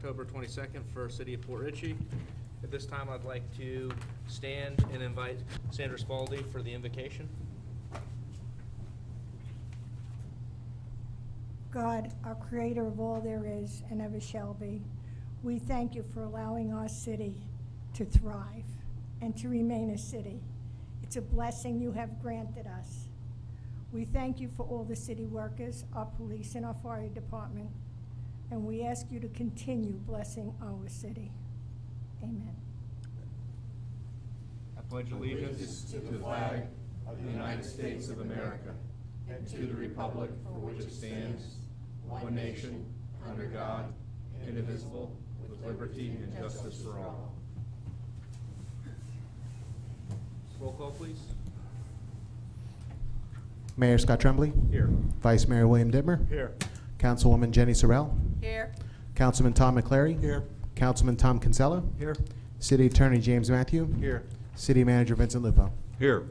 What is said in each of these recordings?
October 22nd for City of Port Richey. At this time, I'd like to stand and invite Sandra Spalding for the invocation. God, our creator of all there is and ever shall be, we thank you for allowing our city to thrive and to remain a city. It's a blessing you have granted us. We thank you for all the city workers, our police, and our fire department, and we ask you to continue blessing our city. Amen. I pledge allegiance to the flag of the United States of America and to the republic for which it stands, one nation, under God, indivisible, with liberty and justice for all. Roll call, please. Mayor Scott Tremblay. Here. Vice Mayor William Dittmer. Here. Councilwoman Jenny Sorrell. Here. Councilman Tom McClary. Here. Councilman Tom Kinsella. Here. City Attorney James Matthew. Here. City Manager Vincent Lupo. Here.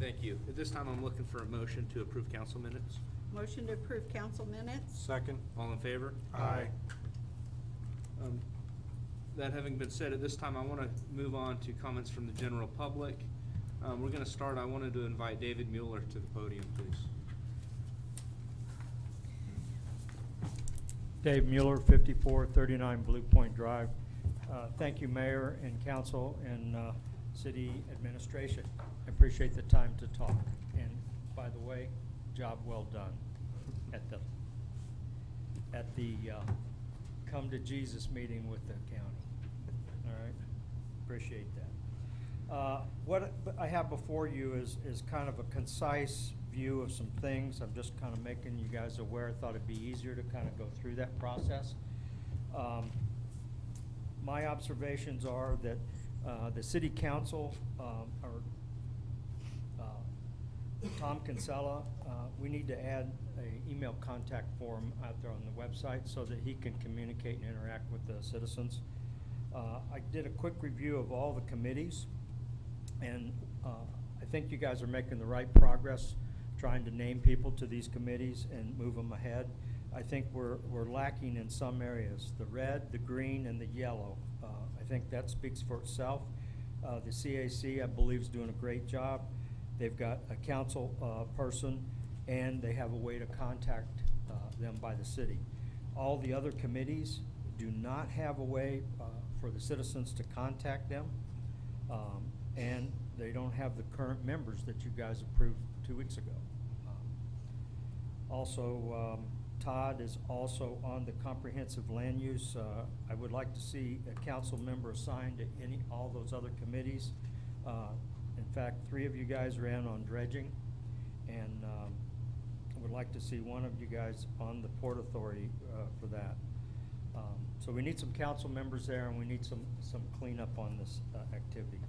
Thank you. At this time, I'm looking for a motion to approve council minutes. Motion to approve council minutes. Second. All in favor? Aye. That having been said, at this time, I want to move on to comments from the general public. We're going to start. I wanted to invite David Mueller to the podium, please. Dave Mueller, 5439 Blue Point Drive. Thank you, Mayor and Council and City Administration. I appreciate the time to talk. And by the way, job well done at the Come to Jesus meeting with the county. All right, appreciate that. What I have before you is kind of a concise view of some things. I'm just kind of making you guys aware. I thought it'd be easier to kind of go through that process. My observations are that the city council, or Tom Kinsella, we need to add an email contact form out there on the website so that he can communicate and interact with the citizens. I did a quick review of all the committees, and I think you guys are making the right progress trying to name people to these committees and move them ahead. I think we're lacking in some areas, the red, the green, and the yellow. I think that speaks for itself. The CAC, I believe, is doing a great job. They've got a council person, and they have a way to contact them by the city. All the other committees do not have a way for the citizens to contact them, and they don't have the current members that you guys approved 2 weeks ago. Also, Todd is also on the comprehensive land use. I would like to see a council member assigned to all those other committees. In fact, 3 of you guys ran on dredging, and I would like to see one of you guys on the Port Authority for that. So we need some council members there, and we need some cleanup on this activity.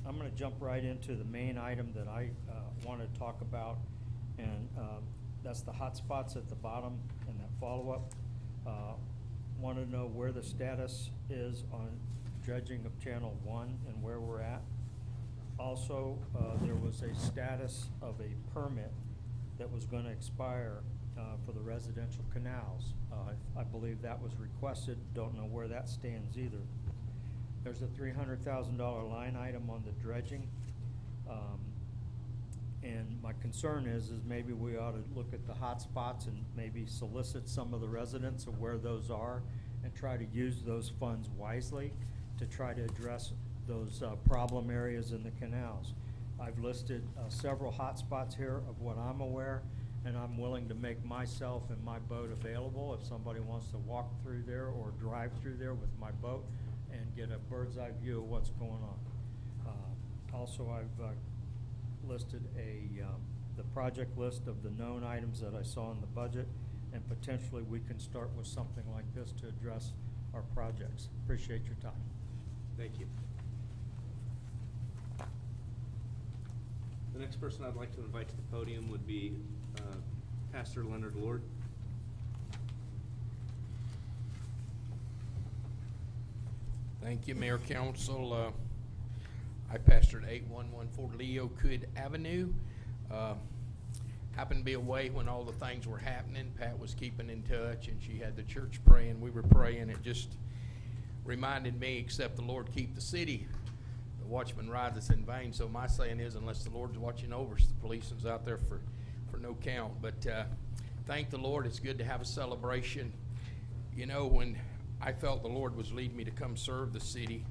I'm going to jump right into the main item that I want to talk about, and that's the hot spots at the bottom and that follow-up. Want to know where the status is on dredging of Channel 1 and where we're at. Also, there was a status of a permit that was going to expire for the residential canals. I believe that was requested. Don't know where that stands either. There's a $300,000 line item on the dredging. And my concern is maybe we ought to look at the hot spots and maybe solicit some of the residents of where those are and try to use those funds wisely to try to address those problem areas in the canals. I've listed several hot spots here of what I'm aware, and I'm willing to make myself and my boat available if somebody wants to walk through there or drive through there with my boat and get a bird's eye view of what's going on. Also, I've listed the project list of the known items that I saw in the budget, and potentially we can start with something like this to address our projects. Appreciate your time. Thank you. The next person I'd like to invite to the podium would be Pastor Leonard Lord. Thank you, Mayor Council. I pastored 8114 Leo Cood Avenue. happened to be away when all the things were happening. Pat was keeping in touch, and she had the church praying. We were praying. It just reminded me, except the Lord keep the city, the watchman riseth in vain. So my saying is, unless the Lord's watching over us, the policeman's out there for no count. But thank the Lord. It's good to have a celebration. You know, when I felt the Lord was leading me to come serve the city,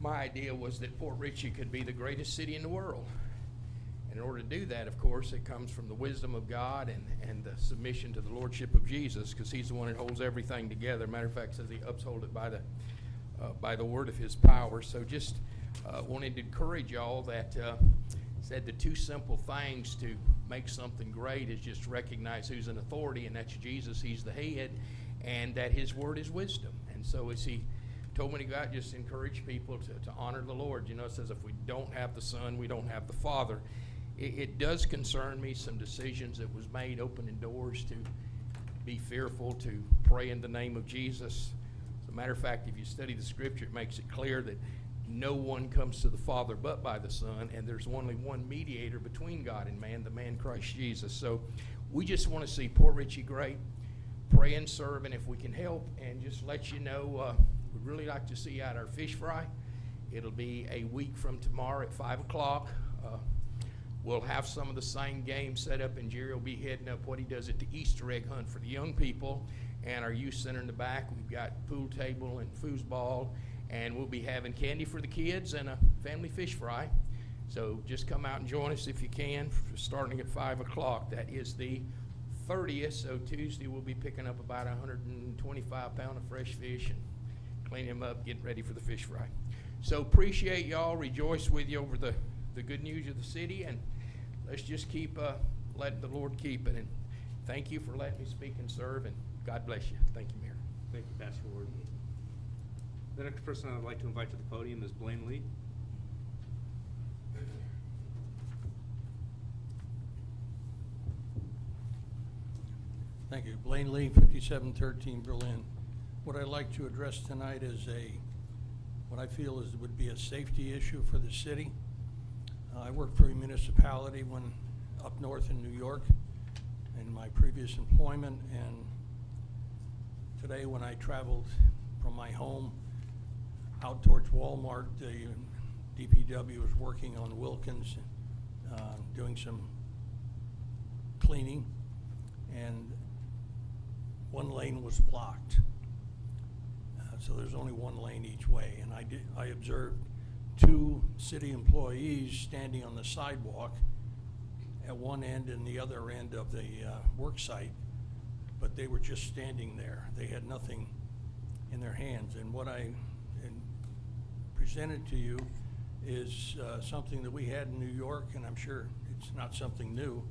my idea was that Port Richey could be the greatest city in the world. And in order to do that, of course, it comes from the wisdom of God and the submission to the Lordship of Jesus, because He's the one that holds everything together. Matter of fact, says He upholds it by the word of His power. So just wanted to encourage y'all that said the two simple things to make something great is just recognize who's in authority, and that's Jesus. He's the head, and that His word is wisdom. And so as He told me to go out, just encourage people to honor the Lord. You know, it says if we don't have the Son, we don't have the Father. It does concern me, some decisions that was made, opening doors to be fearful, to pray in the name of Jesus. As a matter of fact, if you study the Scripture, it makes it clear that no one comes to the Father but by the Son, and there's only one mediator between God and man, the man Christ Jesus. So we just want to see Port Richey great, pray and serve, and if we can help, and just let you know, we'd really like to see you at our fish fry. It'll be a week from tomorrow at 5 o'clock. We'll have some of the same games set up, and Jerry will be heading up what he does at the Easter egg hunt for the young people, and our youth center in the back. We've got pool table and foosball, and we'll be having candy for the kids and a family fish fry. So just come out and join us if you can, starting at 5 o'clock. That is the 30th, so Tuesday we'll be picking up about 125 pounds of fresh fish and cleaning them up, getting ready for the fish fry. So appreciate y'all, rejoice with you over the good news of the city, and let's just keep letting the Lord keep it. And thank you for letting me speak and serve, and God bless you. Thank you, Mayor. Thank you, Pastor Ward. The next person I would like to invite to the podium is Blaine Lee. Thank you. Blaine Lee, 5713 Berlin. What I'd like to address tonight is what I feel would be a safety issue for the city. I worked for a municipality when up north in New York in my previous employment, and today when I traveled from my home out towards Walmart, the DPW was working on Wilkins, doing some cleaning, and one lane was blocked. So there's only one lane each way, and I observed two city employees standing on the sidewalk at one end and the other end of the work site, but they were just standing there. They had nothing in their hands, and what I presented to you is something that we had in New York, and I'm sure it's not something new.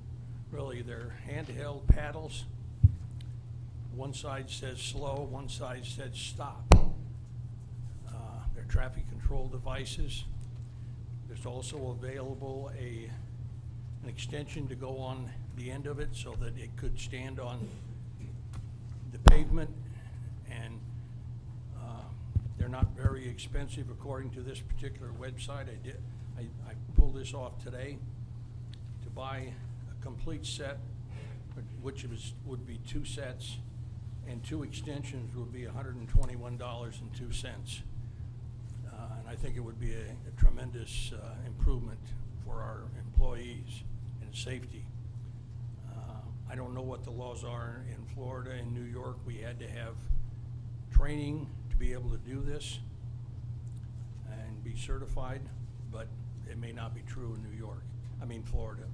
Really, they're handheld paddles. One side says slow, one side says stop. They're traffic control devices. There's also available an extension to go on the end of it so that it could stand on the pavement, and they're not very expensive according to this particular website. I pulled this off today. To buy a complete set, which would be two sets, and two extensions would be $121.02. And I think it would be a tremendous improvement for our employees and safety. I don't know what the laws are in Florida and New York. We had to have training to be able to do this and be certified, but it may not be true in Florida.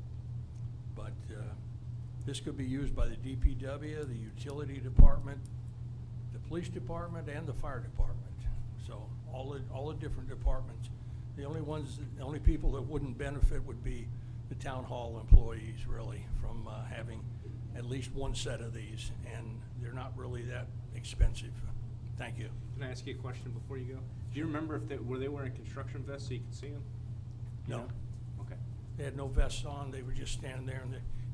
But this could be used by the DPW, the utility department, the police department, and the fire department. So all the different departments. The only people that wouldn't benefit would be the town hall employees, really, from having at least one set of these, and they're not really that expensive. Thank you. Can I ask you a question before you go? Do you remember if were they wearing construction vests so you could see them? No. You know? Okay. They had no vests on. They were just standing there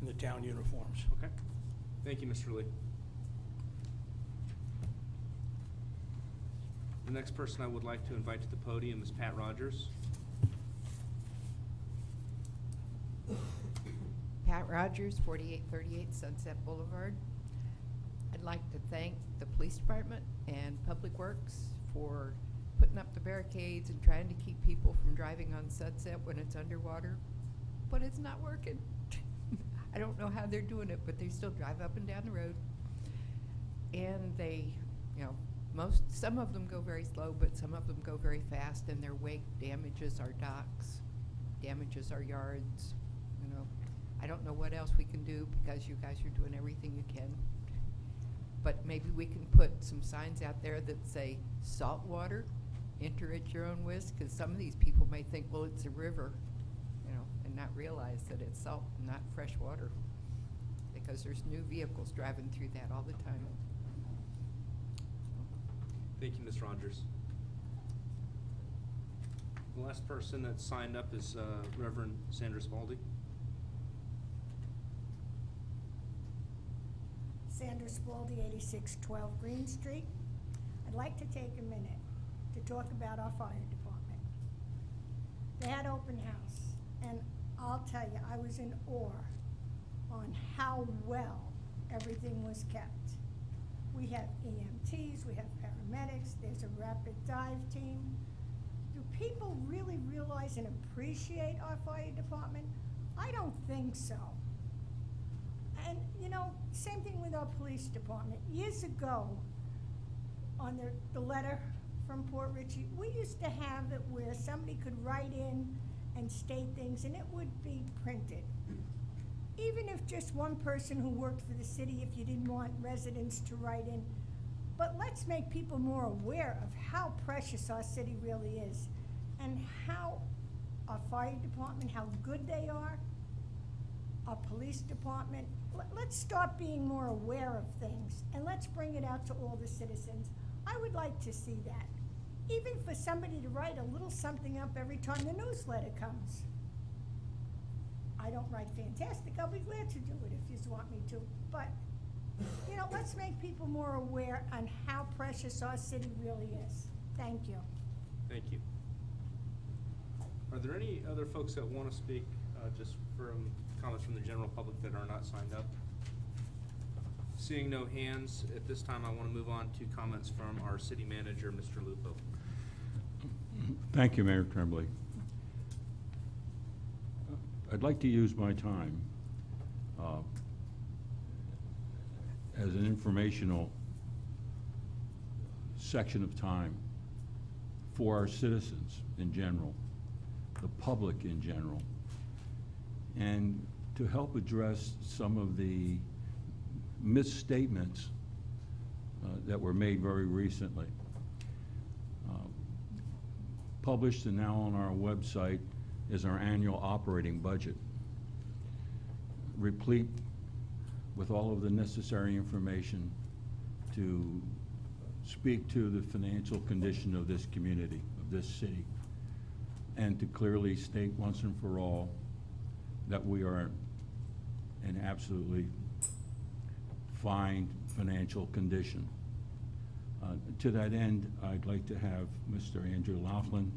in the town uniforms. Okay. Thank you, Mr. Lee. The next person I would like to invite to the podium is Pat Rogers. Pat Pat Rogers, 4838 Sunset Boulevard. I'd like to thank the police department and Public Works for putting up the barricades and trying to keep people from driving on Sunset when it's underwater, but it's not working. I don't know how they're doing it, but they still drive up and down the road. And they, you know, some of them go very slow, but some of them go very fast, and their wake damages our docks, damages our yards. You know, I don't know what else we can do because you guys are doing everything you can. But maybe we can put some signs out there that say salt water, enter at your own risk, because some of these people may think, well, it's a river, you know, and not realize that it's salt, not fresh water, because there's new vehicles driving through that all the time. Thank you, Ms. Rogers. The last person that signed up is Reverend Sandra Spalding. Sandra Spalding, 8612 Green Street. I'd like to take a minute to talk about our fire department. They had open house, and I'll tell you, I was in awe on how well everything was kept. We have EMTs, we have paramedics, there's a rapid dive team. Do people really realize and appreciate our fire department? I don't think so. And, you know, same thing with our police department. Years ago, on the letter from Port Richey, we used to have it where somebody could write in and state things, and it would be printed. Even if just one person who worked for the city, if you didn't want residents to write in. But let's make people more aware of how precious our city really is, and how our fire department, how good they are, our police department. Let's start being more aware of things, and let's bring it out to all the citizens. I would like to see that. Even for somebody to write a little something up every time the newsletter comes. I don't write fantastic. I'll be glad to do it if you want me to. But, you know, let's make people more aware on how precious our city really is. Thank you. Thank you. Are there any other folks that want to speak, just from comments from the general public that are not signed up? Seeing no hands, at this time I want to move on to comments from our city manager, Mr. Lupo. Thank you, Mayor Tremblay. I'd like to use my time as an informational section of time for our citizens in general, the public in general, and to help address some of the misstatements that were made very recently. Published and now on our website is our annual operating budget, replete with all of the necessary information to speak to the financial condition of this community, of this city, and to clearly state once and for all that we are in absolutely fine financial condition. To that end, I'd like to have Mr. Andrew Laughlin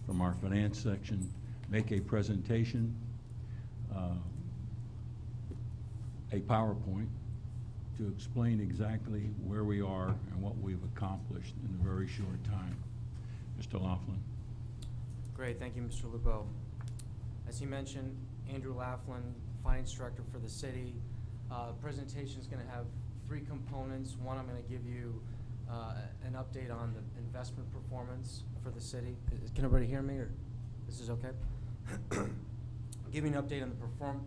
from our finance section make a presentation, a PowerPoint, to explain exactly where we are and what we've accomplished in a very short time. Mr. Laughlin. Great, thank you, Mr. Lupo. As he mentioned, Andrew Laughlin, Finance Director for the city. Presentation is going to have three components. One, I'm going to give you an update on the investment performance for the city. Can everybody hear me, or this is okay? Give you an update on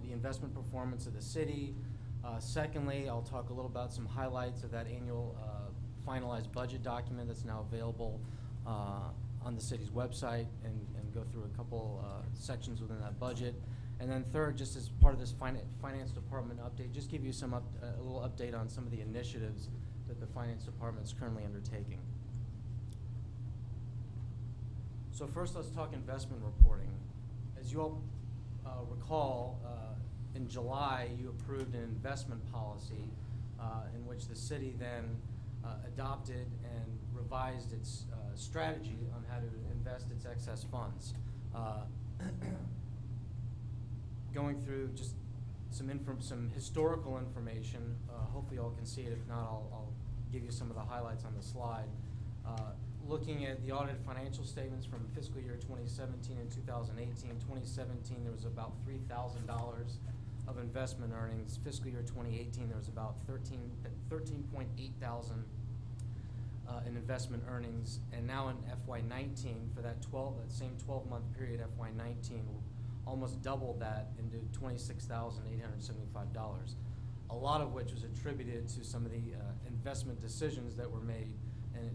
the investment performance of the city. Secondly, I'll talk a little about some highlights of that annual finalized budget document that's now available on the city's website, and go through a couple sections within that budget. And then third, just as part of this finance department update, just give you a little update on some of the initiatives that the finance department is currently undertaking. So first, let's talk investment reporting. As you all recall, in July, you approved an investment policy in which the city then adopted and revised its strategy on how to invest its excess funds. Going through just some historical information. Hopefully you all can see it. If not, I'll give you some of the highlights on the slide. Looking at the audited financial statements from fiscal year 2017 and 2018. 2017, there was about $3,000 of investment earnings. Fiscal year 2018, there was about 13.8 thousand in investment earnings. And now in FY19, for that same 12-month period, FY19, almost doubled that into $26,875. A lot of which was attributed to some of the investment decisions that were made and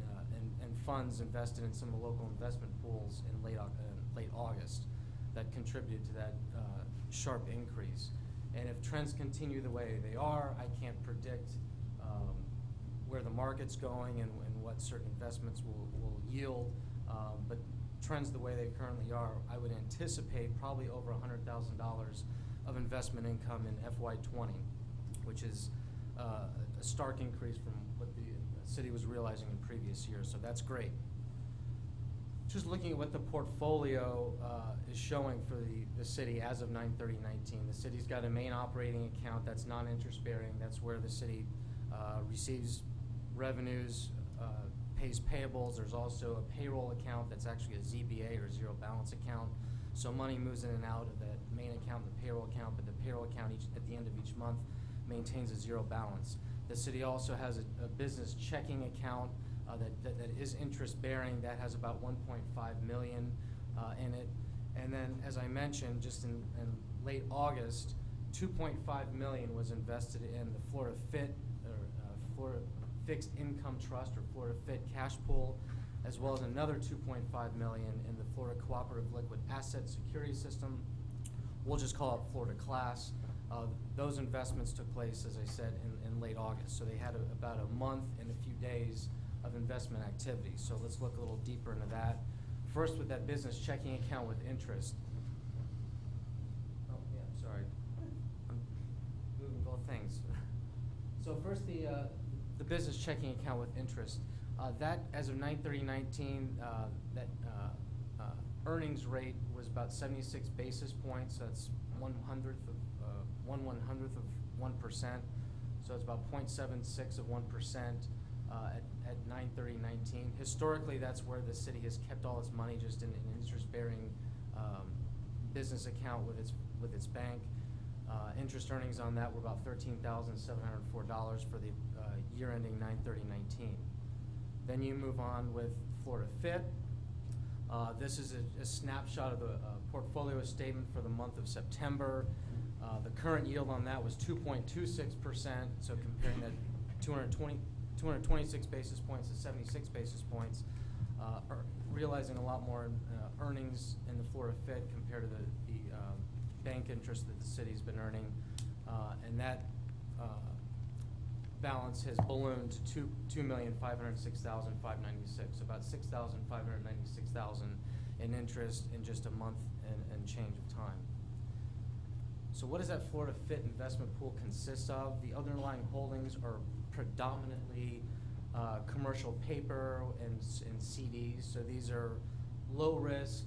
funds invested in some of the local investment pools in late August that contributed to that sharp increase. And if trends continue the way they are, I can't predict where the market's going and what certain investments will yield. But trends the way they currently are, I would anticipate probably over $100,000 of investment income in FY20, which is a stark increase from what the city was realizing in previous years, so that's great. Just looking at what the portfolio is showing for the city as of 9/30/19. The city's got a main operating account that's non-interest bearing. That's where the city receives revenues, pays payables. There's also a payroll account that's actually a ZBA or zero balance account. So money moves in and out of that main account, the payroll account, but the payroll account at the end of each month maintains a zero balance. The city also has a business checking account that is interest bearing. That has about 1.5 million in it. And then, as I mentioned, just in late August, 2.5 million was invested in the Florida FIT, or Florida Fixed Income Trust, or Florida FIT cash pool, as well as another 2.5 million in the Florida Cooperative Liquid Asset Security System. We'll just call it Florida Class. Those investments took place, as I said, in late August. So they had about a month and a few days of investment activity. So let's look a little deeper into that. First, with that business checking account with interest. Oh, yeah, sorry. I'm moving both things. So first, the business checking account with interest. That, as of 9/30/19, that earnings rate was about 76 basis points. That's 1/100th of 1%. So it's about 0.76 of 1% at 9/30/19. Historically, that's where the city has kept all its money, just in an interest-bearing business account with its bank. Interest earnings on that were about $13,704 for the year ending 9/30/19. Then you move on with Florida FIT. This is a snapshot of the portfolio statement for the month of September. The current yield on that was 2.26%, so comparing that 226 basis points to 76 basis points, realizing a lot more earnings in the Florida FIT compared to the bank interest that the city's been earning. And that balance has ballooned to $2,506,596, about $6,596,000 in interest in just a month and change of time. So what does that Florida FIT investment pool consist of? The underlying holdings are predominantly commercial paper and CDs. So these are low risk,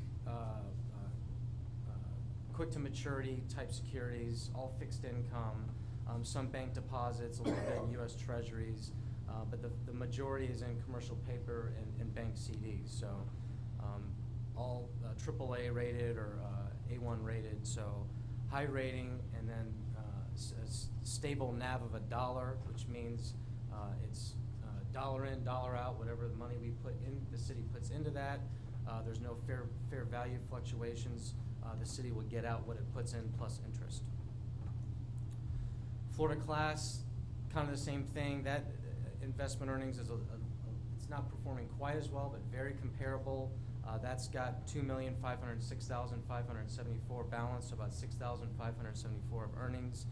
quick to maturity type securities, all fixed income, some bank deposits, a little bit in U.S. Treasuries, but the majority is in commercial paper and bank CDs. So all AAA rated or A1 rated. So high rating, and then a stable NAV of $1, which means it's dollar in, dollar out, whatever the money the city puts into that. There's no fair value fluctuations. The city will get out what it puts in plus interest. Florida Class, kind of the same thing. That investment earnings is it's not performing quite as well, but very comparable. That's got $2,506,574 balance, so about $6,574 of earnings.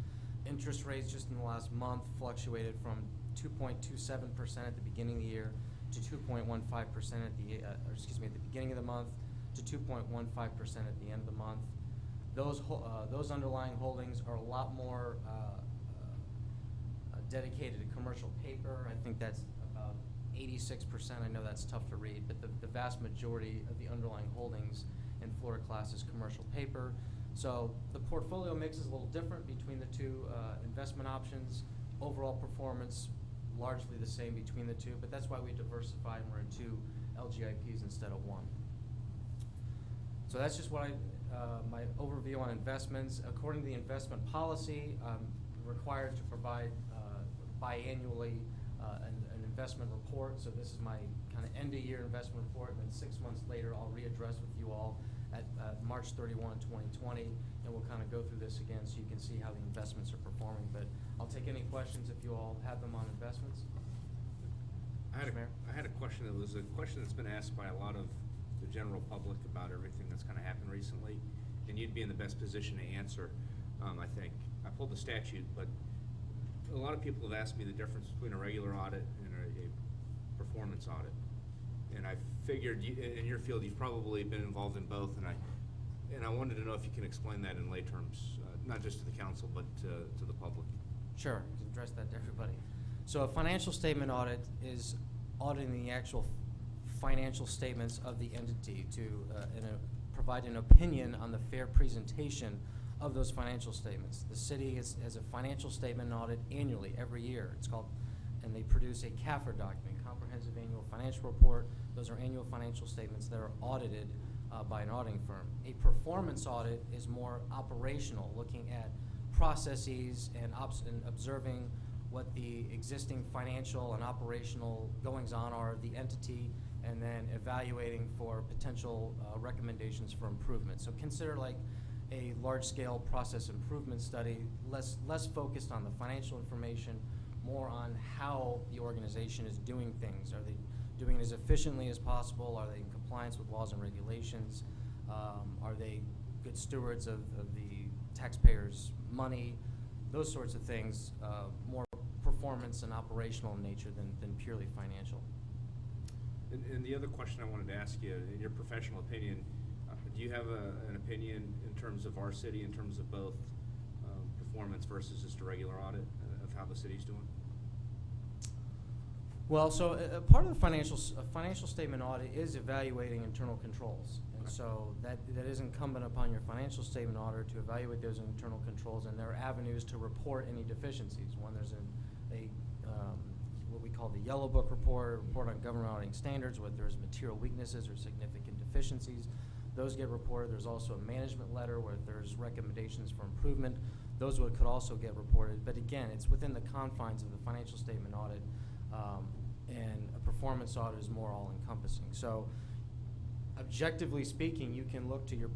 Interest rates just in the last month fluctuated from 2.27% at the beginning of the year to 2.15% at the beginning of the month to 2.15% at the end of the month. Those underlying holdings are a lot more dedicated to commercial paper. I think that's about 86%. I know that's tough to read, but the vast majority of the underlying holdings in Florida Class is commercial paper. So the portfolio mix is a little different between the two investment options. Overall performance, largely the same between the two, but that's why we diversify and we're in 2 LGIPs instead of 1. So that's just what my overview on investments. According to the investment policy, I'm required to provide biannually an investment report. So this is my kind of end-of-year investment report, and then 6 months later, I'll readdress with you all at March 31, 2020, and we'll kind of go through this again so you can see how the investments are performing. But I'll take any questions if you all have them on investments. I had Mr. Mayor? I had a question that was a question that's been asked by a lot of the general public about everything that's kind of happened recently, and you'd be in the best position to answer, I think. I pulled the statute, but a lot of people have asked me the difference between a regular audit and a performance audit. And I figured in your field, you've probably been involved in both, and I wanted to know if you can explain that in lay terms, not just to the council, but to the public. Sure, I can address that to everybody. So a financial statement audit is auditing the actual financial statements of the entity to provide an opinion on the fair presentation of those financial statements. The city has a financial statement audit annually, every year. It's called, and they produce a CAFR document, Comprehensive Annual Financial Report. Those are annual financial statements that are audited by an auditing firm. A performance audit is more operational, looking at processes and observing what the existing financial and operational goings-on are of the entity, and then evaluating for potential recommendations for improvement. So consider like a large-scale process improvement study, less focused on the financial information, more on how the organization is doing things. Are they doing it as efficiently as possible? Are they in compliance with laws and regulations? Are they good stewards of the taxpayers' money? Those sorts of things, more performance and operational in nature than purely financial. And the other question I wanted to ask you, in your professional opinion, do you have an opinion in terms of our city, in terms of both performance versus just a regular audit of how the city's doing? Well, so a part of the financial statement audit is evaluating internal controls. And so that is incumbent upon your financial statement auditor to evaluate those internal controls, and there are avenues to report any deficiencies. One, there's what we call the Yellow Book report on government auditing standards, whether there's material weaknesses or significant deficiencies. Those get reported. There's also a management letter where there's recommendations for improvement. Those could also get reported. But again, it's within the confines of the financial statement audit, and a performance audit is more all-encompassing. So objectively speaking, you can look to your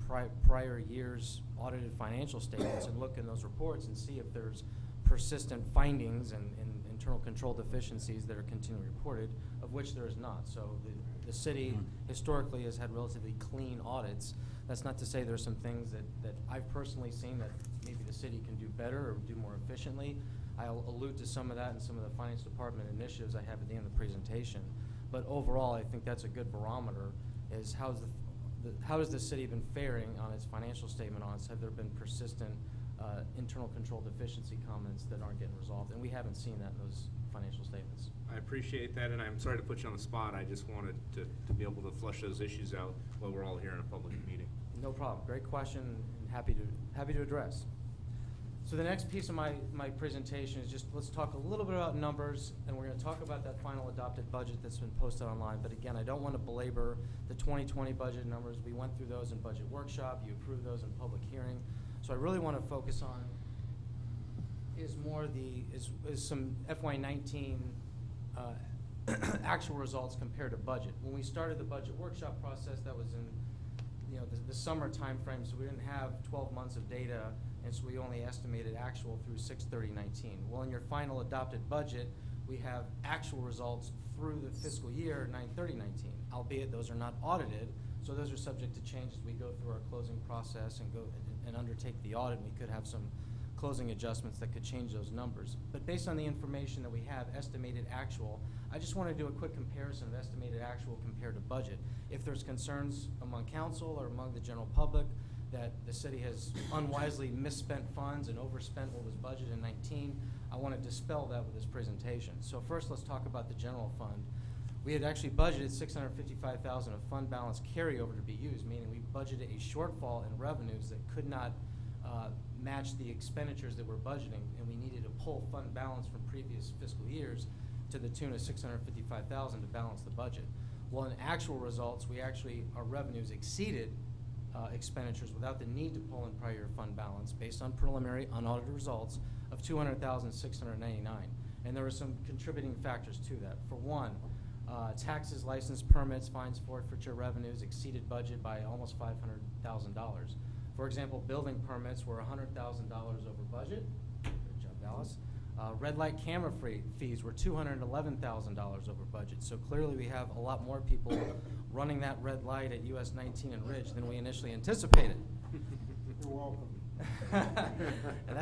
prior year's audited financial statements and look in those reports and see if there's persistent findings and internal control deficiencies that are continually reported, of which there is not. So the city historically has had relatively clean audits. That's not to say there's some things that I've personally seen that maybe the city can do better or do more efficiently. I'll allude to some of that in some of the finance department initiatives I have at the end of the presentation. But overall, I think that's a good barometer, is how has the city been faring on its financial statement audits? Have there been persistent internal control deficiency comments that aren't getting resolved? And we haven't seen that in those financial statements. I appreciate that, and I'm sorry to put you on the spot. I just wanted to be able to flush those issues out while we're all here in a public meeting. No problem. Great question, and happy to address. So the next piece of my presentation is just, let's talk a little bit about numbers, and we're going to talk about that final adopted budget that's been posted online. But again, I don't want to belabor the 2020 budget numbers. We went through those in budget workshop. You approved those in public hearing. So I really want to focus on is some FY19 actual results compared to budget. When we started the budget workshop process, that was in the summer time frame, so we didn't have 12 months of data, and so we only estimated actual through 6/30/19. Well, in your final adopted budget, we have actual results through the fiscal year 9/30/19, albeit those are not audited, so those are subject to change as we go through our closing process and undertake the audit. We could have some closing adjustments that could change those numbers. But based on the information that we have, estimated actual, I just want to do a quick comparison of estimated actual compared to budget. If there's concerns among council or among the general public that the city has unwisely misspent funds and overspent what was budgeted in 19, I want to dispel that with this presentation. So first, let's talk about the general fund. We had actually budgeted $655,000 of fund balance carryover to be used, meaning we budgeted a shortfall in revenues that could not match the expenditures that we're budgeting, and we needed to pull fund balance from previous fiscal years to the tune of $655,000 to balance the budget. Well, in actual results, our revenues exceeded expenditures without the need to pull in prior year fund balance based on preliminary unaudited results of $200,699. And there were some contributing factors to that. For one, taxes, license, permits, fines, forfeiture revenues exceeded budget by almost $500,000. For example, building permits were $100,000 over budget. Good job, Dallas. Red light camera fees were $211,000 over budget. So clearly we have a lot more people running that red light at US 19 and Ridge than we initially anticipated. You're welcome. And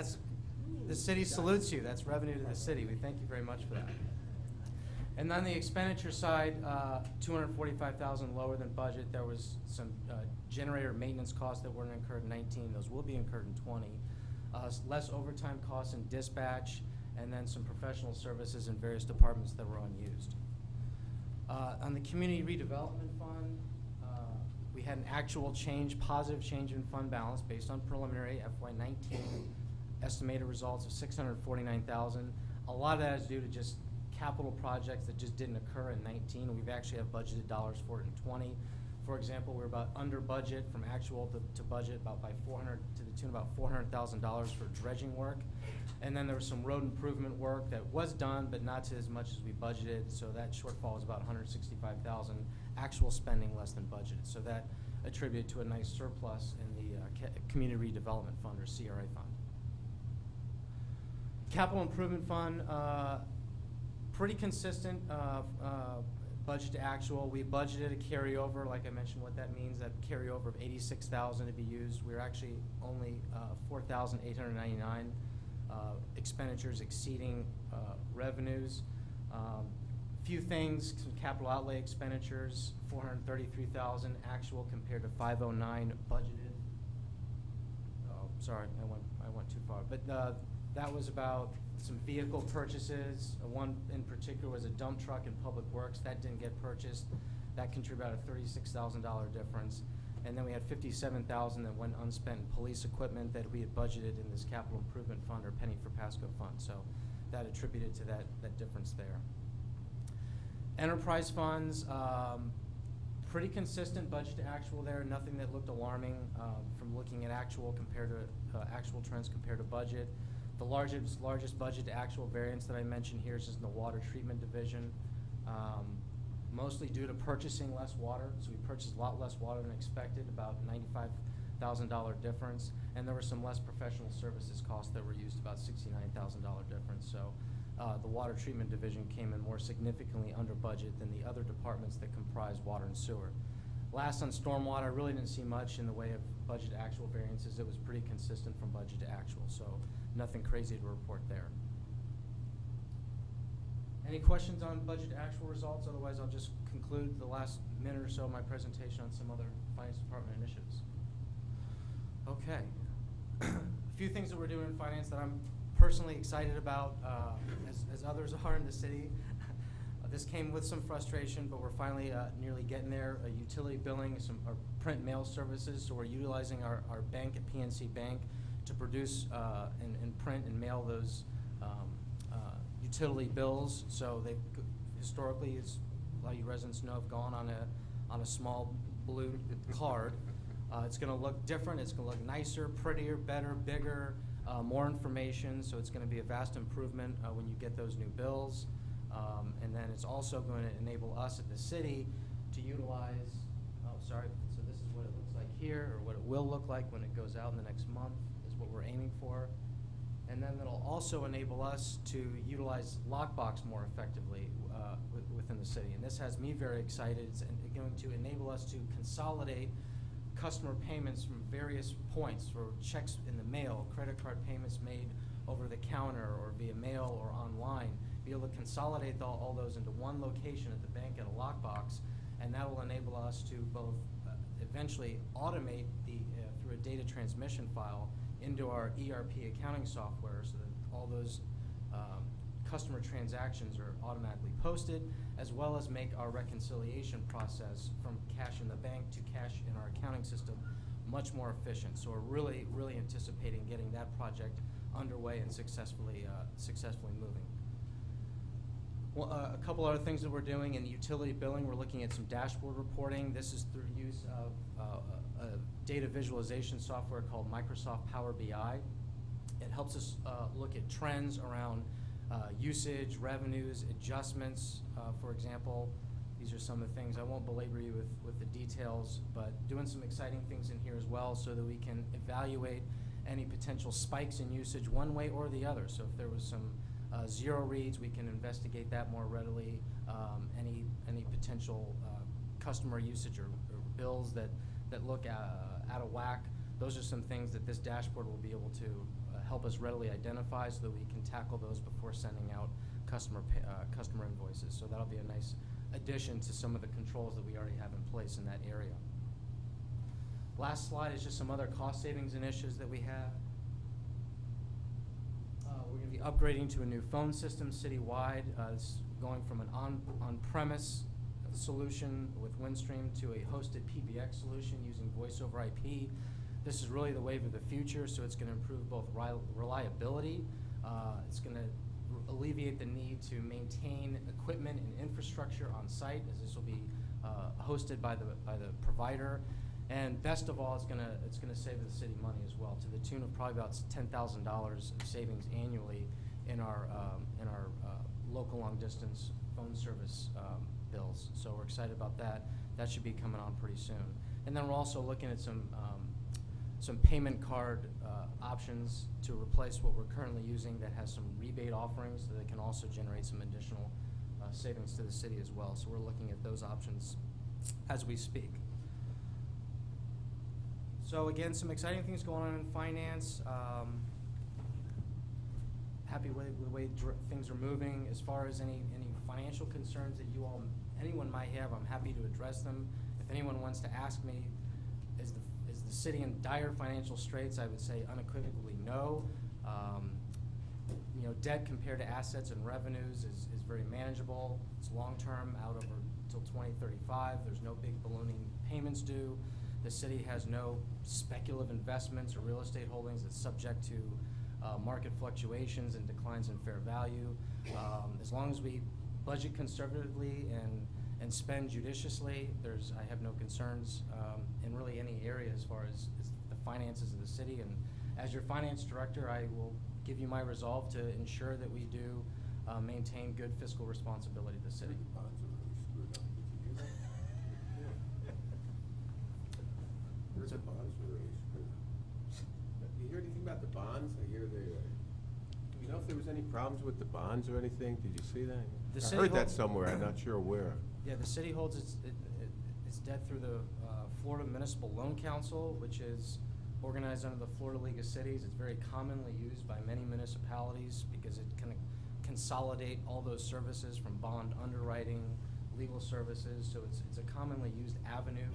the city salutes you. That's revenue to the city. We thank you very much for that. And on the expenditure side, $245,000 lower than budget. There was some generator maintenance costs that weren't incurred in 19. Those will be incurred in 20. Less overtime costs in dispatch, and then some professional services in various departments that were unused. On the Community Redevelopment Fund, we had an actual change, positive change in fund balance based on preliminary FY19 estimated results of $649,000. A lot of that is due to just capital projects that just didn't occur in 19. We've actually have budgeted dollars for it in 20. For example, we're about under budget from actual to budget about by to the tune of about $400,000 for dredging work. And then there was some road improvement work that was done, but not to as much as we budgeted. So that shortfall is about $165,000 actual spending less than budgeted. So that attributed to a nice surplus in the Community Redevelopment Fund, or CRA fund. Capital Improvement Fund, pretty consistent budget to actual. We budgeted a carryover, like I mentioned what that means, that carryover of $86,000 to be used. We're actually only $4,899 expenditures exceeding revenues. Few things, some capital outlay expenditures, $433,000 actual compared to $509 budgeted. Oh, sorry, I went too far. But that was about some vehicle purchases. One in particular was a dump truck in Public Works. That didn't get purchased. That contributed about a $36,000 difference. And then we had $57,000 that went unspent in police equipment that we had budgeted in this capital improvement fund, or Penny for Pasco fund. So that attributed to that difference there. Enterprise funds, pretty consistent budget to actual there. Nothing that looked alarming from looking at actual compared to actual trends compared to budget. The largest budget to actual variance that I mentioned here is in the water treatment division, mostly due to purchasing less water. So we purchased a lot less water than expected, about $95,000 difference. And there were some less professional services costs that were used, about $69,000 difference. So the water treatment division came in more significantly under budget than the other departments that comprise water and sewer. Last, on stormwater, I really didn't see much in the way of budget to actual variances. It was pretty consistent from budget to actual, so nothing crazy to report there. Any questions on budget to actual results? Otherwise, I'll just conclude the last minute or so of my presentation on some other finance department initiatives. Okay. A few things that we're doing in finance that I'm personally excited about, as others are in the city. This came with some frustration, but we're finally nearly getting there. Utility billing, some print mail services. So we're utilizing our bank at PNC Bank to produce and print and mail those utility bills. So they historically, as a lot of you residents know, have gone on a small blue card. It's going to look different. It's going to look nicer, prettier, better, bigger, more information. So it's going to be a vast improvement when you get those new bills. And then it's also going to enable us at the city to utilize, so this is what it looks like here, or what it will look like when it goes out in the next month, is what we're aiming for. And then it'll also enable us to utilize Lockbox more effectively within the city. And this has me very excited. It's going to enable us to consolidate customer payments from various points, for checks in the mail, credit card payments made over the counter or via mail or online. Be able to consolidate all those into one location at the bank at a lockbox, and that will enable us to both eventually automate through a data transmission file into our ERP accounting software, so that all those customer transactions are automatically posted, as well as make our reconciliation process from cash in the bank to cash in our accounting system much more efficient. So we're really, really anticipating getting that project underway and successfully moving. Well, a couple other things that we're doing in the utility billing, we're looking at some dashboard reporting. This is through use of a data visualization software called Microsoft Power BI. It helps us look at trends around usage, revenues, adjustments. For example, these are some of the things. I won't belabor you with the details, but doing some exciting things in here as well so that we can evaluate any potential spikes in usage one way or the other. So if there was some zero reads, we can investigate that more readily. Any potential customer usage or bills that look out of whack, those are some things that this dashboard will be able to help us readily identify so that we can tackle those before sending out customer invoices. So that'll be a nice addition to some of the controls that we already have in place in that area. Last slide is just some other cost savings initiatives that we have. We're going to be upgrading to a new phone system citywide. It's going from an on-premise solution with Windstream to a hosted PBX solution using voice over IP. This is really the wave of the future, so it's going to improve both reliability. It's going to alleviate the need to maintain equipment and infrastructure on site, as this will be hosted by the provider. And best of all, it's going to save the city money as well, to the tune of probably about $10,000 of savings annually in our local long distance phone service bills. So we're excited about that. That should be coming on pretty soon. And then we're also looking at some payment card options to replace what we're currently using that has some rebate offerings that can also generate some additional savings to the city as well. So we're looking at those options as we speak. So again, some exciting things going on in finance. Happy with the way things are moving. As far as any financial concerns that anyone might have, I'm happy to address them. If anyone wants to ask me, is the city in dire financial straits, I would say unequivocally no. Debt compared to assets and revenues is very manageable. It's long-term, out over until 2035. There's no big ballooning payments due. The city has no speculative investments or real estate holdings that's subject to market fluctuations and declines in fair value. As long as we budget conservatively and spend judiciously, I have no concerns in really any area as far as the finances of the city. And as your finance director, I will give you my resolve to ensure that we do maintain good fiscal responsibility of the city. Where's the bonds were really screwed up? You hear anything about the bonds? I hear do you know if there was any problems with the bonds or anything? Did you see that? The I city heard that holds- somewhere. I'm not sure where. Yeah, the city holds its debt through the Florida Municipal Loan Council, which is organized under the Florida League of Cities. It's very commonly used by many municipalities because it can consolidate all those services from bond underwriting, legal services. So it's a commonly used avenue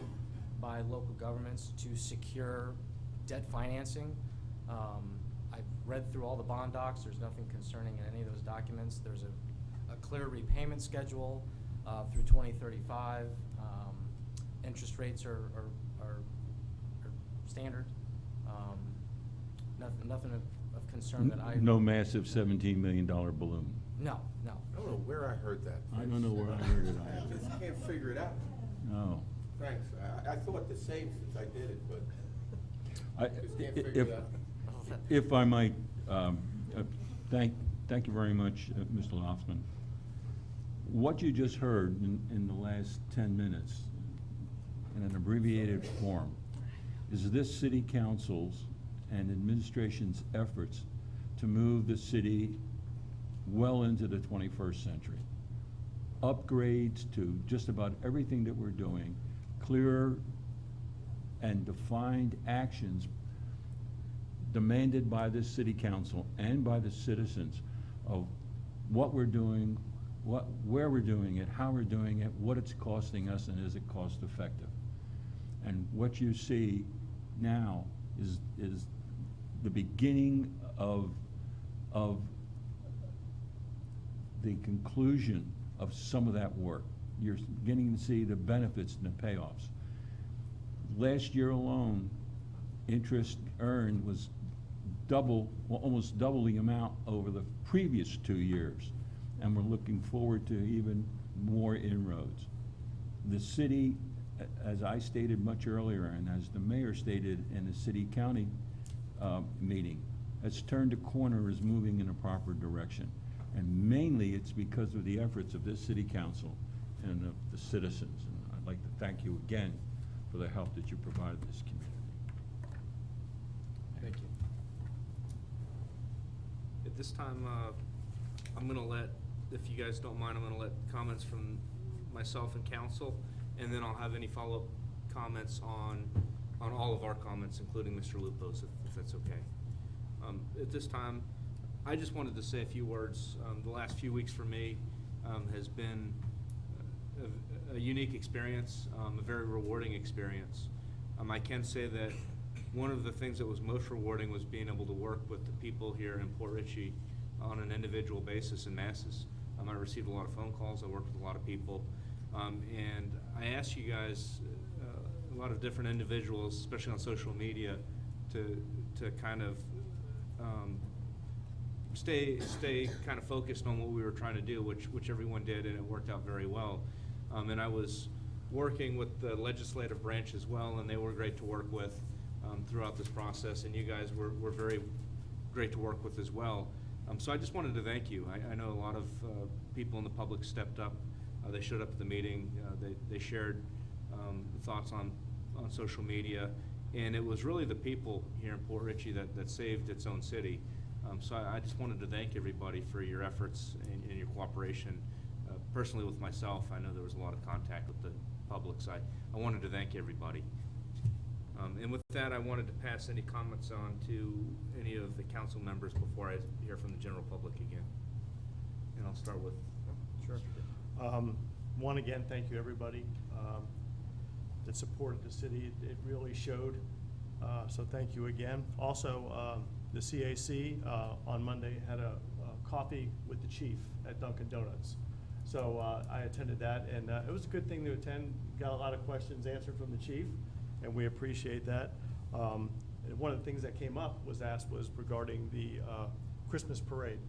by local governments to secure debt financing. I've read through all the bond docs. There's nothing concerning in any of those documents. There's a clear repayment schedule through 2035. Interest rates are standard. Nothing of concern that I... No massive $17 million balloon. No. I don't know where I heard that. I don't know where I heard it I either. just can't figure it out. No. Thanks. I thought the same since I did it, but I- just can't figure If, it out. if I might, thank you very much, Mr. Loftman. What you just heard in the last 10 minutes, in an abbreviated form, is this city council's and administration's efforts to move the city well into the 21st century. Upgrades to just about everything that we're doing, clear and defined actions demanded by this city council and by the citizens of what we're doing, where we're doing it, how we're doing it, what it's costing us, and is it cost effective. And what you see now is the beginning of the conclusion of some of that work. You're beginning to see the benefits and the payoffs. Last year alone, interest earned was double, well, almost double the amount over the previous 2 years. And we're looking forward to even more inroads. The city, as I stated much earlier, and as the mayor stated in the city-county meeting, has turned a corner, is moving in a proper direction. And mainly, it's because of the efforts of this city council and of the citizens. And I'd like to thank you again for the help that you provided this community. Thank you. At this time, I'm gonna let, if you guys don't mind, I'm gonna let comments from myself and council, and then I'll have any follow-up comments on all of our comments, including Mr. Lupo's, if that's okay. At this time, I just wanted to say a few words. The last few weeks for me has been a unique experience, a very rewarding experience. I can say that one of the things that was most rewarding was being able to work with the people here in Port Richey on an individual basis in masses. I received a lot of phone calls, I worked with a lot of people, and I asked you guys, a lot of different individuals, especially on social media, to kind of stay kind of focused on what we were trying to do, which everyone did, and it worked out very well. And I was working with the legislative branch as well, and they were great to work with throughout this process, and you guys were very great to work with as well. So I just wanted to thank you. I know a lot of people in the public stepped up. They showed up at the meeting. They shared thoughts on social media, and it was really the people here in Port Richey that saved its own city. So I just wanted to thank everybody for your efforts and your cooperation. Personally with myself, I know there was a lot of contact with the public, so I wanted to thank everybody. And with that, I wanted to pass any comments on to any of the council members before I hear from the general public again. And I'll start with. Sure. One, again, thank you, everybody that supported the city. It really showed. So thank you again. Also, the CAC on Monday had a coffee with the chief at Dunkin' Donuts. So I attended that, and it was a good thing to attend. Got a lot of questions answered from the chief, and we appreciate that. And one of the things that came up was regarding the Christmas parade.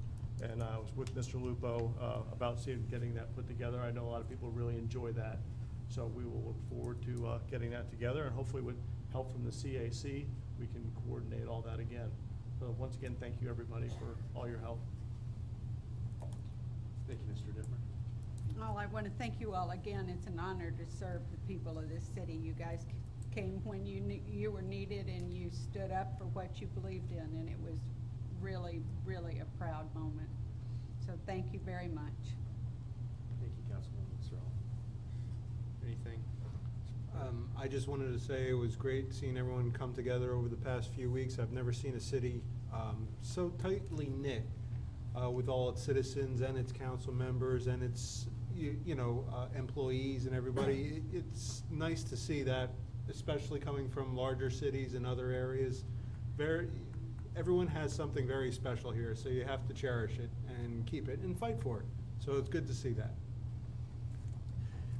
And I was with Mr. Lupo about getting that put together. I know a lot of people really enjoy that. So we will look forward to getting that together, and hopefully with help from the CAC, we can coordinate all that again. So once again, thank you, everybody, for all your help. Thank you, Mr. Dittmer. Well, I want to thank you all again. It's an honor to serve the people of this city. You guys came when you were needed, and you stood up for what you believed in, and it was really, really a proud moment. So thank you very much. Thank you, Councilwoman Searle. Anything? I just wanted to say it was great seeing everyone come together over the past few weeks. I've never seen a city so tightly knit with all its citizens and its council members and its employees and everybody. It's nice to see that, especially coming from larger cities and other areas. Everyone has something very special here, so you have to cherish it and keep it and fight for it. So it's good to see that.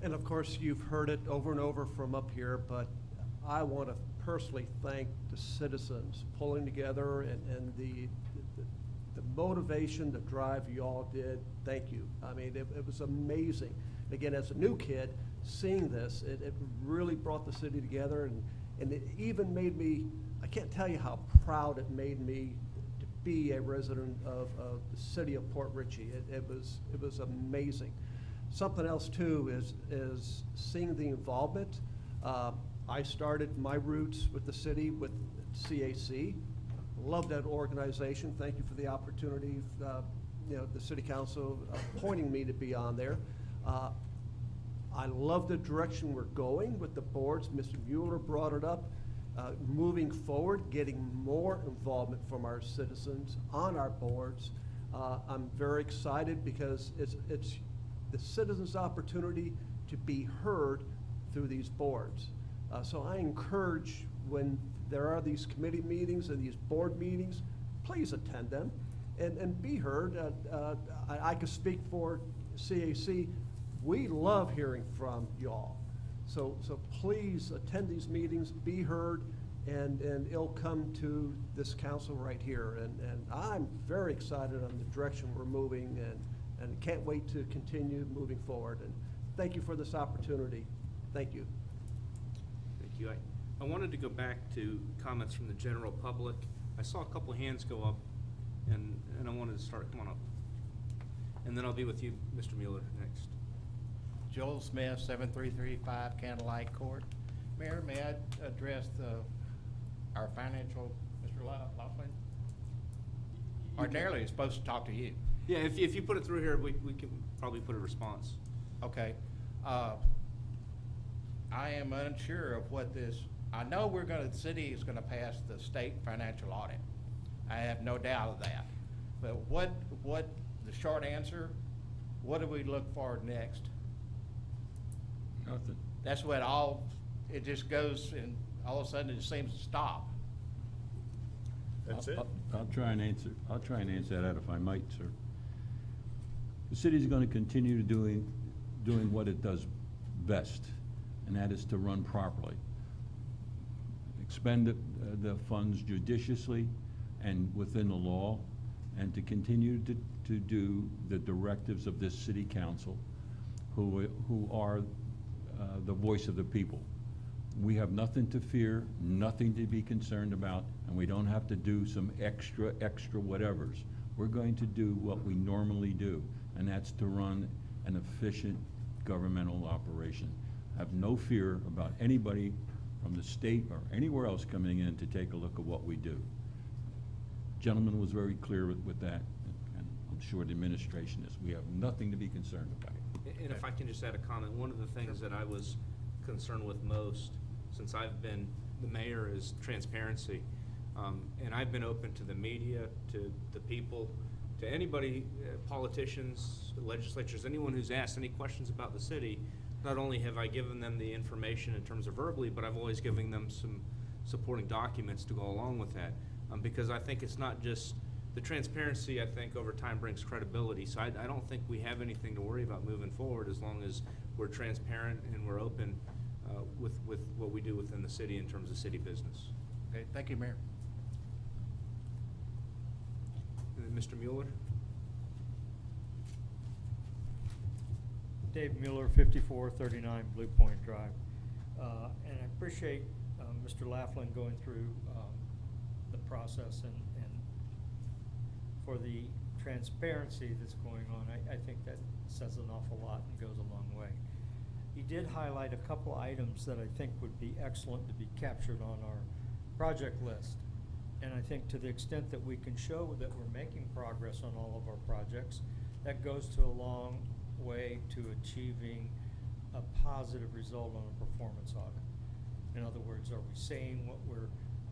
And of course, you've heard it over and over from up here, but I want to personally thank the citizens pulling together and the motivation, the drive you all did. Thank you. I mean, it was amazing. Again, as a new kid, seeing this, it really brought the city together, and it even made me, I can't tell you how proud it made me to be a resident of the city of Port Richey. It was amazing. Something else too is seeing the involvement. I started my roots with the city with CAC. Love that organization. Thank you for the opportunity, the city council appointing me to be on there. I love the direction we're going with the boards. Mr. Mueller brought it up. Moving forward, getting more involvement from our citizens on our boards. I'm very excited because it's the citizens' opportunity to be heard through these boards. So I encourage, when there are these committee meetings and these board meetings, please attend them and be heard. I can speak for CAC. We love hearing from y'all. So please attend these meetings, be heard, and it'll come to this council right here. And I'm very excited on the direction we're moving, and can't wait to continue moving forward. And thank you for this opportunity. Thank you. Thank you. I wanted to go back to comments from the general public. I saw a couple hands go up, and I wanted to start. Come on up. And then I'll be with you, Mr. Mueller, next. Joel Smith, 7335 Candlelight Court. Mayor, may I address our financial, Mr. Laughlin? Ordinarily, it's supposed to talk to you. Yeah, if you put it through here, we can probably put a response. Okay. I am unsure of what this, I know the city is gonna pass the state financial audit. I have no doubt of that. But what, the short answer, what do we look for next? Nothing. That's what it just goes and all of a sudden it seems to stop. That's it? I'll try and answer that if I might, sir. The city's gonna continue doing what it does best, and that is to run properly. Expend the funds judiciously and within the law, and to continue to do the directives of this city council, who are the voice of the people. We have nothing to fear, nothing to be concerned about, and we don't have to do some extra whatevers. We're going to do what we normally do, and that's to run an efficient governmental operation. Have no fear about anybody from the state or anywhere else coming in to take a look at what we do. Gentleman was very clear with that, and I'm sure the administration is. We have nothing to be concerned about. And if I can just add a comment, one of the things that I was concerned with most since I've been the mayor is transparency. And I've been open to the media, to the people, to anybody, politicians, legislatures, anyone who's asked any questions about the city. Not only have I given them the information in terms of verbally, but I've always given them some supporting documents to go along with that. Because I think it's not just the transparency, I think over time brings credibility. So I don't think we have anything to worry about moving forward as long as we're transparent and we're open with what we do within the city in terms of city business. Okay, thank you, Mayor. And then Mr. Mueller? Dave Mueller, 5439 Blue Point Drive. And I appreciate Mr. Laughlin going through the process and for the transparency that's going on. I think that says an awful lot and goes a long way. He did highlight a couple items that I think would be excellent to be captured on our project list. And I think to the extent that we can show that we're making progress on all of our projects, that goes to a long way to achieving a positive result on a performance audit. In other words, are we saying what we're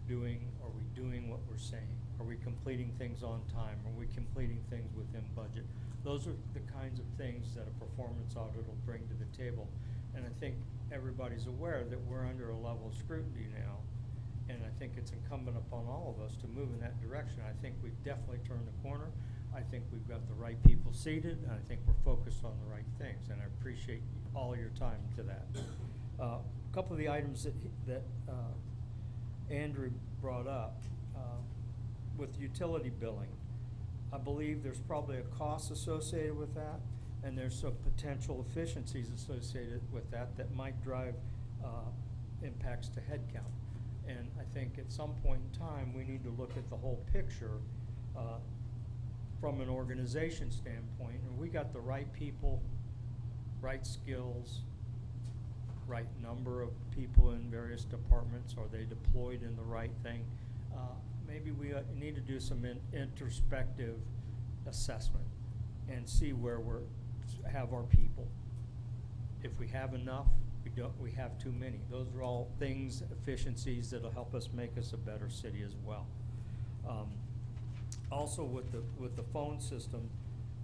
doing? Are we doing what we're saying? Are we completing things on time? Are we completing things within budget? Those are the kinds of things that a performance audit will bring to the table. And I think everybody's aware that we're under a level of scrutiny now. And I think it's incumbent upon all of us to move in that direction. I think we've definitely turned the corner. I think we've got the right people seated, and I think we're focused on the right things. And I appreciate all your time to that. A couple of the items that Andrew brought up with utility billing. I believe there's probably a cost associated with that, and there's some potential efficiencies associated with that that might drive impacts to headcount. And I think at some point in time, we need to look at the whole picture from an organization standpoint. And we got the right people, right skills, right number of people in various departments. Are they deployed in the right thing? Maybe we need to do some introspective assessment and see where have our people. If we have enough, we have too many. Those are all things, efficiencies that'll help us make us a better city as well. Also with the phone system,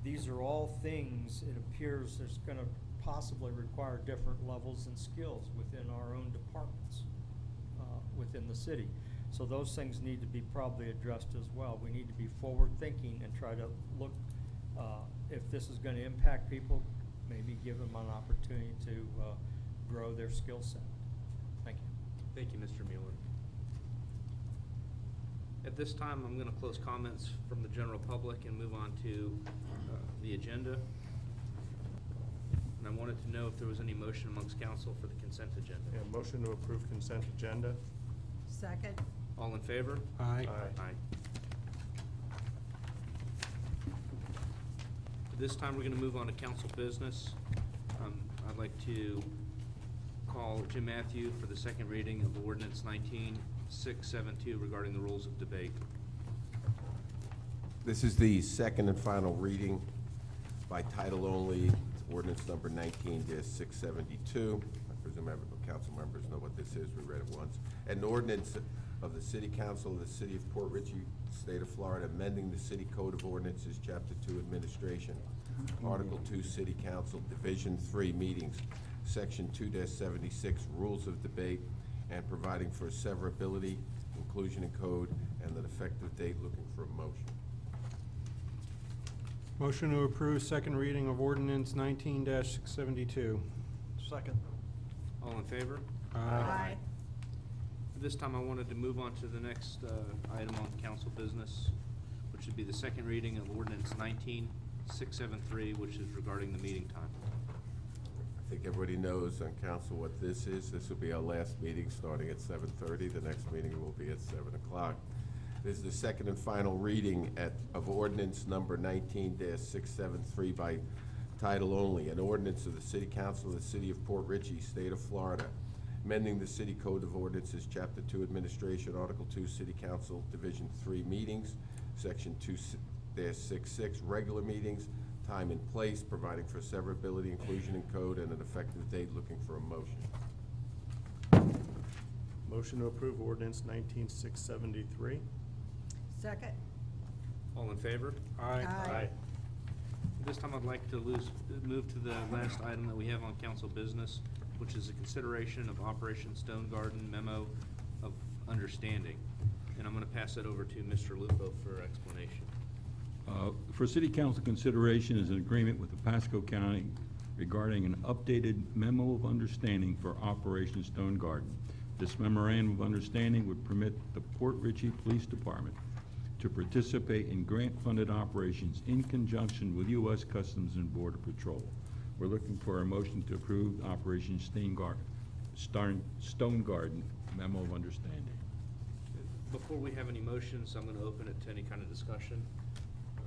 these are all things, it appears there's gonna possibly require different levels and skills within our own departments within the city. So those things need to be probably addressed as well. We need to be forward thinking and try to look, if this is gonna impact people, maybe give them an opportunity to grow their skill set. Thank you. Thank you, Mr. Mueller. At this time, I'm going to close comments from the general public and move on to the agenda. And I wanted to know if there was any motion amongst council for the consent agenda. Yeah, motion to approve consent agenda. Second. All in favor? Aye. This time, we're going to move on to council business. I'd like to call Jim Matthew for the second reading of ordinance 19672 regarding the rules of debate. This is the second and final reading by title only, ordinance number 19-672. I presume council members know what this is, we read it once. An ordinance of the City Council of the City of Port Richey, State of Florida, amending the City Code of Ordinances, Chapter 2, Administration, Article 2, City Council, Division 3, Meetings, Section 2-76, Rules of Debate, and providing for severability, inclusion in code, and an effective date. Looking for a motion. Motion to approve second reading of ordinance 19-672. Second. All in favor? Aye. At this time, I wanted to move on to the next item on council business, which would be the second reading of ordinance 19673, which is regarding the meeting time. I think everybody knows on council what this is. This will be our last meeting starting at 7:30. The next meeting will be at 7 o'clock. This is the second and final reading of ordinance number 19-673 by title only. An ordinance of the City Council of the City of Port Richey, State of Florida, amending the City Code of Ordinances, Chapter 2, Administration, Article 2, City Council, Division 3, Meetings, Section 2-66, Regular Meetings, Time and Place, providing for severability, inclusion in code, and an effective date. Looking for a motion. Motion to approve ordinance 19673. Second. All in favor? Aye. Aye. This time, I'd like to move to the last item that we have on council business, which is a consideration of Operation Stone Garden Memo of Understanding. And I'm going to pass that over to Mr. Lupo for explanation. For City Council consideration is an agreement with the Pasco County regarding an updated memo of understanding for Operation Stone Garden. This memorandum of understanding would permit the Port Richey Police Department to participate in grant-funded operations in conjunction with U.S. Customs and Border Patrol. We're looking for a motion to approve Operation Stone Garden memo of understanding. Before we have any motions, I'm going to open it to any kind of discussion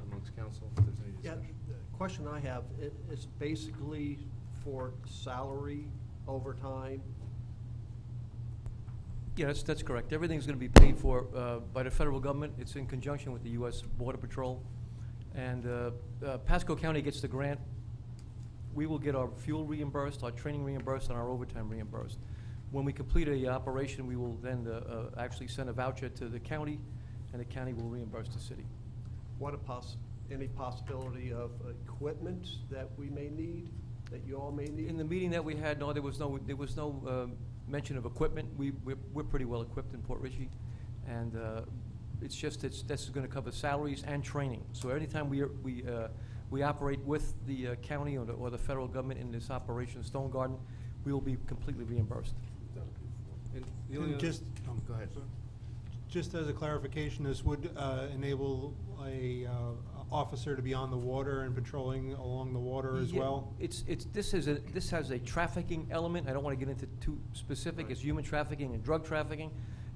amongst council, if there's any Yeah, discussion. the question I have, it's basically for salary, overtime. Yes, that's correct. Everything's going to be paid for by the federal government. It's in conjunction with the U.S. Border Patrol. And Pasco County gets the grant. We will get our fuel reimbursed, our training reimbursed, and our overtime reimbursed. When we complete a operation, we will then actually send a voucher to the county, and the county will reimburse the city. What any possibility of equipment that we may need, that you all may need? In the meeting that we had, no, there was no mention of equipment. We're pretty well equipped in Port Richey, and it's just that's going to cover salaries and training. So anytime we operate with the county or the federal government in this Operation Stone Garden, we will be completely reimbursed. And the only other- Go ahead. Just as a clarification, this would enable a officer to be on the water and patrolling along the water as Yeah, well? This has a trafficking element. I don't want to get into too specific. It's human trafficking and drug trafficking.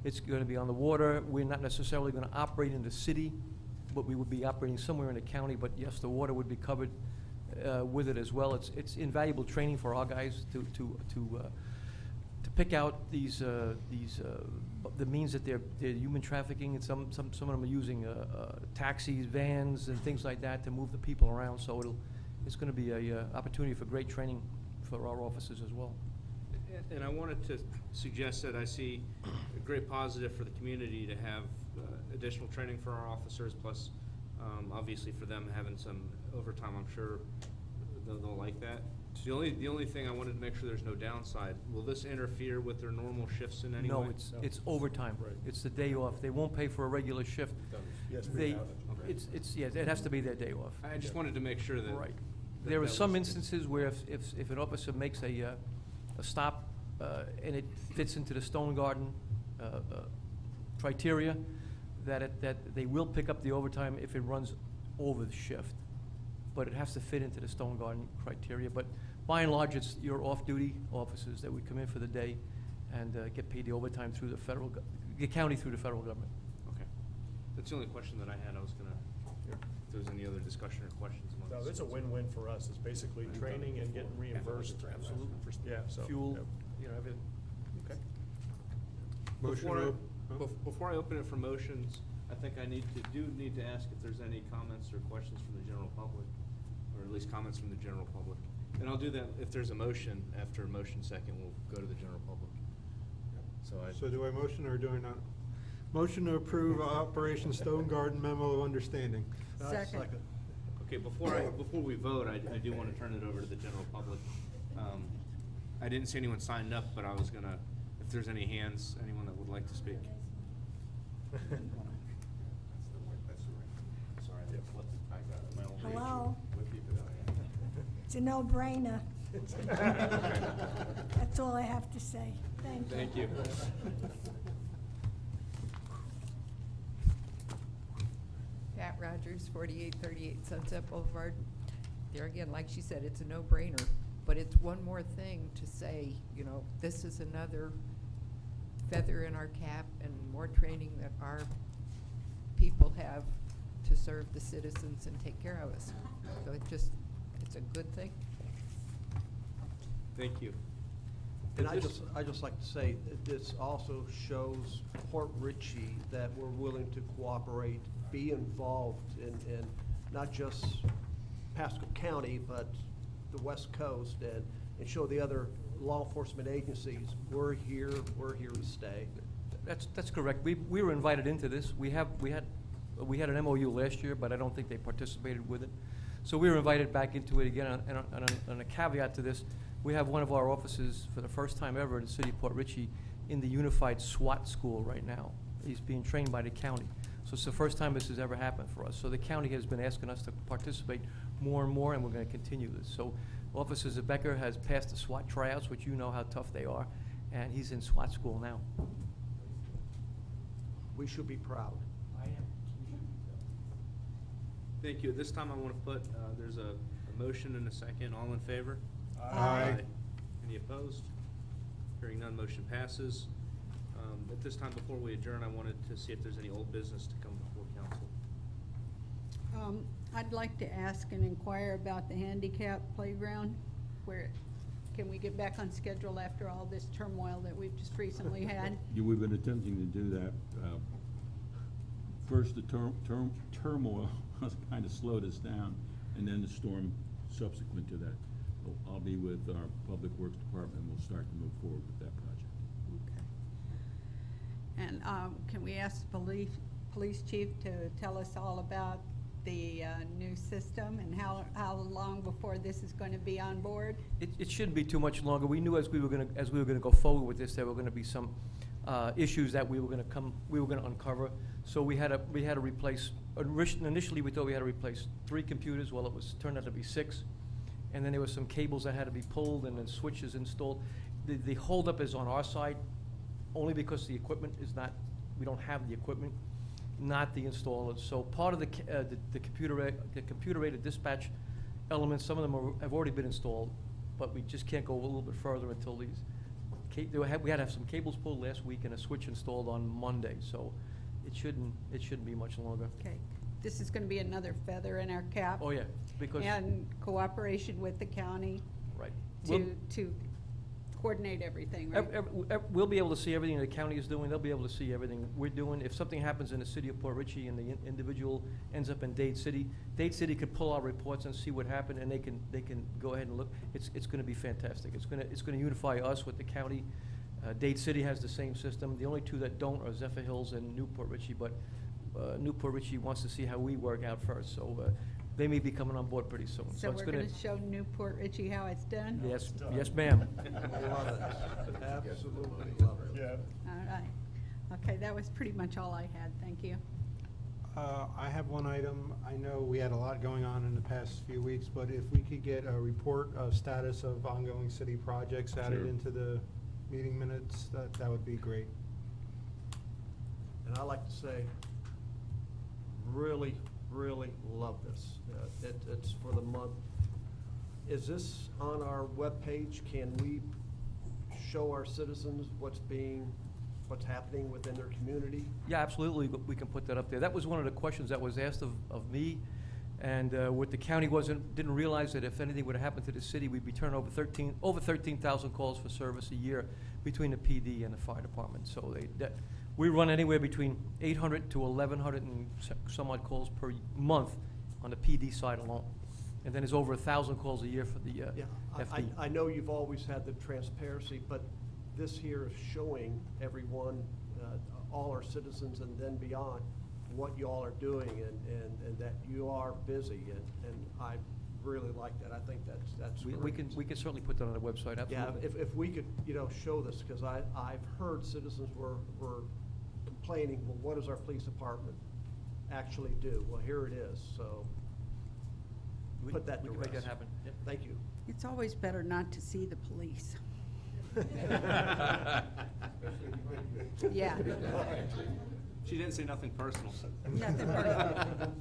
It's going to be on the water. We're not necessarily going to operate in the city, but we would be operating somewhere in the county. But yes, the water would be covered with it as well. It's invaluable training for our guys to pick out the means that they're human trafficking, and some of them are using taxis, vans, and things like that to move the people around. So it's going to be a opportunity for great training for our officers as well. And I wanted to suggest that I see a great positive for the community to have additional training for our officers, plus obviously for them having some overtime. I'm sure they'll like that. The only thing I wanted to make sure there's no downside. Will this interfere with their normal shifts in any way? No, it's overtime. Right. It's the day off. They won't pay for a regular shift. Yes, It has to be their day off. I just wanted to make sure that. Right. that There are that some was- instances where if an officer makes a stop and it fits into the Stone Garden criteria, that they will pick up the overtime if it runs over the shift. But it has to fit into the Stone Garden criteria. But by and large, it's your off-duty officers that would come in for the day and get paid the overtime through the county through the federal government. Okay. That's the only question that I had. I was gonna, if there was any other discussion or questions among No, the it's a citizens. win-win for us. It's basically training and getting reimbursed. Absolutely. Yeah, so. Fuel, yeah. everything. Okay. Motion Before I- to Before I open it for motions, I think I need to ask if there's any comments or questions from the general public, or at least comments from the general public. And I'll do that if there's a motion. After a motion second, we'll go to the general public. So do I motion or do I not? Motion to approve Operation Stone Garden Memo of Understanding. Second. Okay, before we vote, I do want to turn it over to the general public. I didn't see anyone signed up, but I was gonna, if there's any hands, anyone that would like to speak. Sorry, I got it. My old age Hello? would keep it out. It's a no-brainer. That's all I have to say. Thank you. Thank you. Pat Rogers, 4838 Sunset Boulevard. There again, like she said, it's a no-brainer, but it's one more thing to say, you know, this is another feather in our cap and more training that our people have to serve the citizens and take care of us. So it's a good thing. Thank you. And Is this- I just like to say, that this also shows Port Ritchie that we're willing to cooperate, be involved in not just Pasco County, but the West Coast, and show the other law enforcement agencies, we're here to stay. That's correct. We were invited into this. We had an MOU last year, but I don't think they participated with it. So we were invited back into it again, and a caveat to this, we have one of our officers for the first time ever in the city of Port Ritchie in the Unified SWAT School right now. He's being trained by the county. So it's the first time this has ever happened for us. So the county has been asking us to participate more and more, and we're gonna continue this. So Officer Zebecker has passed the SWAT tryouts, which you know how tough they are, and he's in SWAT school now. We should be proud. Thank you. At this time, I want to put, there's a motion and a second. All in favor? Aye. Any opposed? Hearing none, motion passes. At this time, before we adjourn, I wanted to see if there's any old business to come before council. I'd like to ask and inquire about the handicap playground, where, can we get back on schedule after all this turmoil that we've just recently had? We've been attempting to do that. First, the turmoil kind of slowed us down, and then the storm subsequent to that. I'll be with our Public Works Department, and we'll start to move forward with that project. Okay. And can we ask the police chief to tell us all about the new system and how long before this is going to be on board? It shouldn't be too much longer. We knew as we were gonna go forward with this, there were gonna be some issues that we were gonna uncover. So we had to replace, initially we thought we had to replace 3 computers. Well, turned out to be 6. And then there were some cables that had to be pulled and then switches installed. The holdup is on our side, only because the equipment is not, we don't have the equipment, not the installers. So part of the computer-aided dispatch elements, some of them have already been installed, but we just can't go a little bit further until we had to have some cables pulled last week and a switch installed on Monday. So it shouldn't be much longer. Okay. This is going to be another feather in our cap. Oh, yeah, because. And cooperation with the county. Right. To coordinate everything, right? We'll be able to see everything the county is doing. They'll be able to see everything we're doing. If something happens in the city of Port Ritchie and the individual ends up in Dade City could pull our reports and see what happened, and they can go ahead and look. It's going to be fantastic. It's going to unify us with the county. Dade City has the same system. The only 2 that don't are Zephyr Hills and Newport Ritchie, but Newport Ritchie wants to see how we work out first. So they may be coming on board pretty soon. So it's we're going to show Newport Ritchie how it's done? Yes, ma'am. Love it. Absolutely love it. Yeah. All right. Okay, that was pretty much all I had. Thank you. I have one item. I know we had a lot going on in the past few weeks, but if we could get a report of status of ongoing city projects added Sure. into the meeting minutes, that would be great. And I like to say, really, really love this. It's for the month. Is this on our webpage? Can we show our citizens what's happening within their community? Yeah, absolutely, but we can put that up there. That was one of the questions that was asked of me, and what the county didn't realize that if anything would have happened to the city, we'd be turning over 13,000 calls for service a year between the PD and the fire department. So we run anywhere between 800 to 1,100 and some odd calls per month on the PD side alone. And then there's over 1,000 calls a year for the Yeah, FD. I know you've always had the transparency, but this here is showing everyone, all our citizens and then beyond, what y'all are doing and that you are busy, and I really like that. I think that's great. We can certainly put that on the website, absolutely. Yeah, if we could, show this, because I've heard citizens were complaining, well, what does our police department actually do? Well, here it is, so put that to We can make that rest. happen. Yep. Thank you. It's always better not to see the police. Yeah. She didn't say nothing personal. Nothing personal.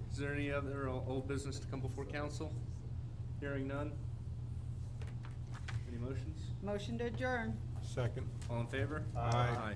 Is there any other old business to come before council? Hearing none? Any motions? Motion to adjourn. Second. All in favor? Aye.